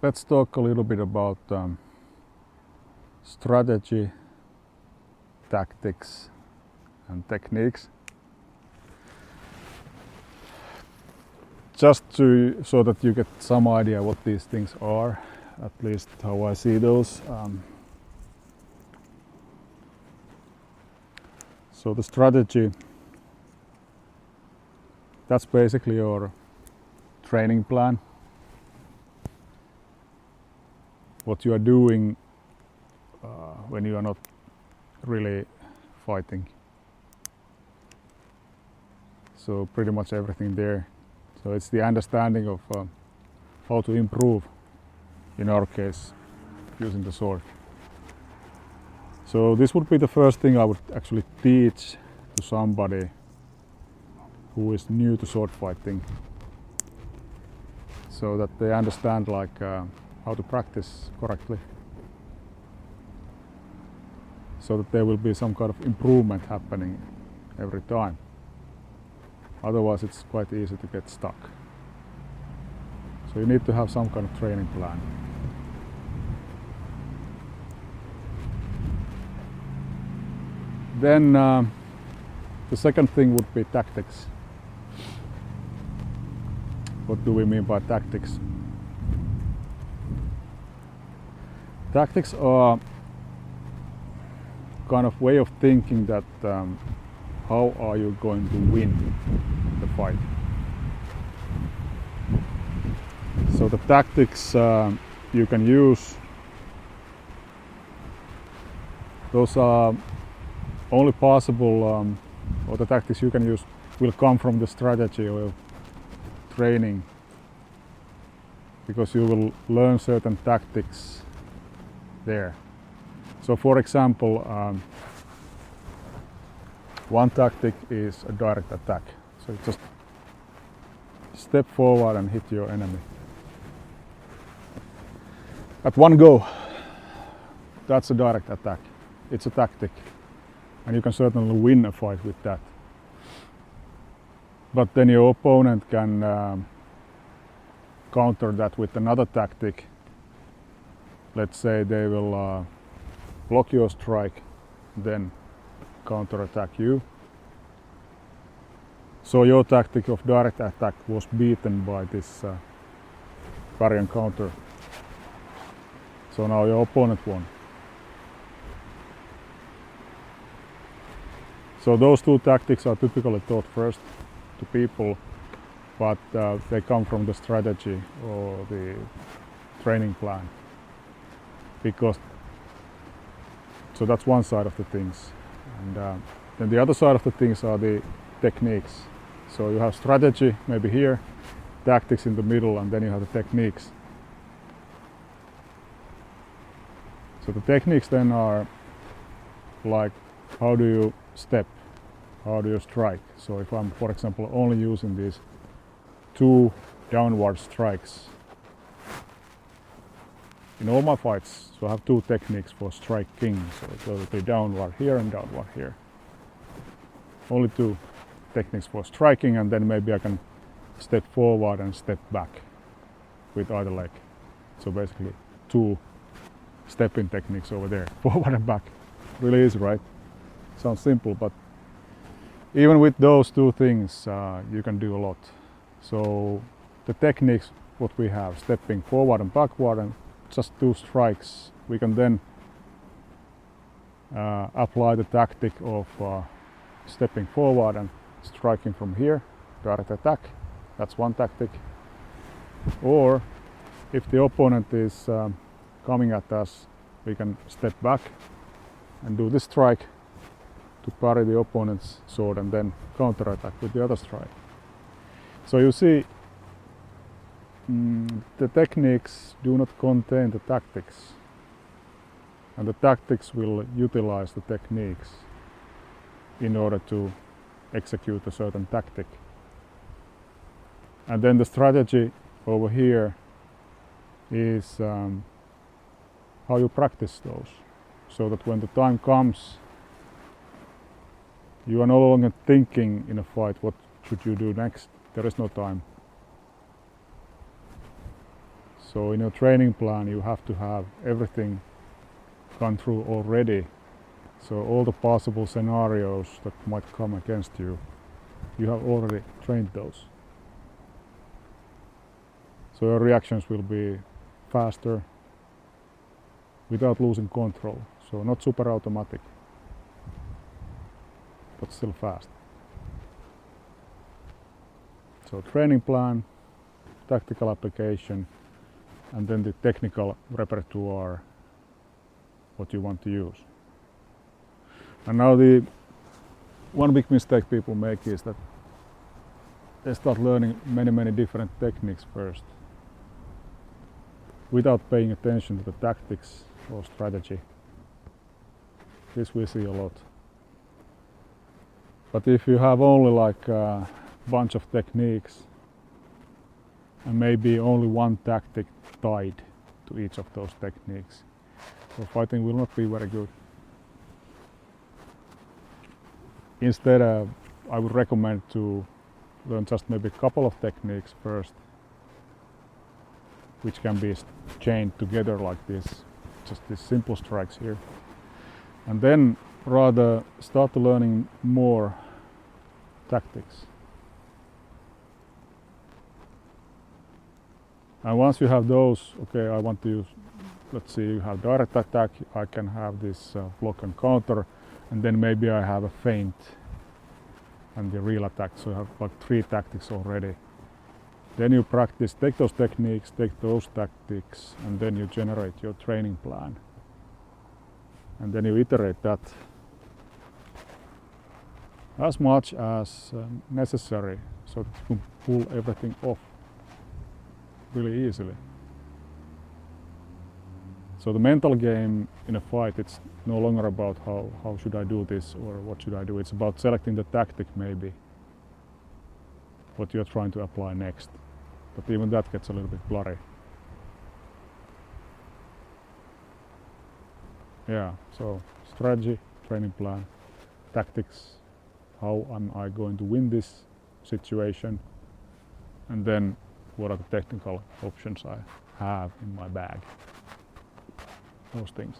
let's talk a little bit about strategy, tactics and techniques. Just so that you get some idea what these things are, at least how I see those. So the strategy, that's basically your training plan. What you are doing when you are not really fighting. So pretty much everything there. So it's the understanding of how to improve, in our case, using the sword. So this would be the first thing I would actually teach to somebody who is new to sword fighting, so that they understand like how to practice correctly, so that there will be some kind of improvement happening every time. Otherwise it's quite easy to get stuck. So you need to have some kind of training plan. Then the second thing would be tactics. What do we mean by tactics? Tactics are kind of way of thinking that how are you going to win the fight. So the tactics you can use, those are only possible, or the tactics you can use will come from the strategy or training, because you will learn certain tactics there. So for example, one tactic is a direct attack. So you just step forward and hit your enemy at one go. That's a direct attack. It's a tactic, and you can certainly win a fight with that. But then your opponent can counter that with another tactic. Let's say they will block your strike, then counter-attack you. So your tactic of direct attack was beaten by this parry and counter. So now your opponent won. So those two tactics are typically taught first to people, but they come from the strategy or the training plan. Because so that's one side of the things, and then the other side of the things are the techniques. So you have strategy maybe here, tactics in the middle, and then you have the techniques. So the techniques then are like, how do you step, how do you strike. So if I'm, for example, only using these two downward strikes in all my fights, so I have two techniques for striking. So it will be downward here and downward here. Only two techniques for striking, and then maybe I can step forward and step back with either leg. So basically two stepping techniques over there, forward and back. Really easy, right? Sounds simple, but even with those two things you can do a lot. So the techniques what we have, stepping forward and backward and just two strikes, we can then apply the tactic of stepping forward and striking from here, direct attack. That's one tactic. Or if the opponent is coming at us, we can step back and do this strike to parry the opponent's sword and then counter-attack with the other strike. So you see, the techniques do not contain the tactics, and the tactics will utilize the techniques in order to execute a certain tactic. And then the strategy over here is how you practice those, so that when the time comes, you are no longer thinking in a fight what should you do next. There is no time. So in your training plan you have to have everything gone through already. So all the possible scenarios that might come against you, you have already trained those. So your reactions will be faster without losing control. So not super automatic, but still fast. So training plan, tactical application, and then the technical repertoire, what you want to use. And now the one big mistake people make is that they start learning many different techniques first without paying attention to the tactics or strategy. This we see a lot. But if you have only like a bunch of techniques and maybe only one tactic tied to each of those techniques, so fighting will not be very good. Instead, I would recommend to learn just maybe a couple of techniques first, which can be chained together like this, just these simple strikes here. And then rather start learning more tactics. And once you have those, okay, I want to use, let's see, you have direct attack, I can have this block and counter, and then maybe I have a feint and the real attack, so you have like 3 tactics already. Then you practice, take those techniques, take those tactics, and then you generate your training plan. And then you iterate that as much as necessary so that you can pull everything off really easily. So the mental game in a fight, it's no longer about how should I do this or what should I do. It's about selecting the tactic maybe, what you're trying to apply next. But even that gets a little bit blurry. Yeah, so strategy, training plan, tactics, how am I going to win this situation, and then what are the technical options I have in my bag. Those things.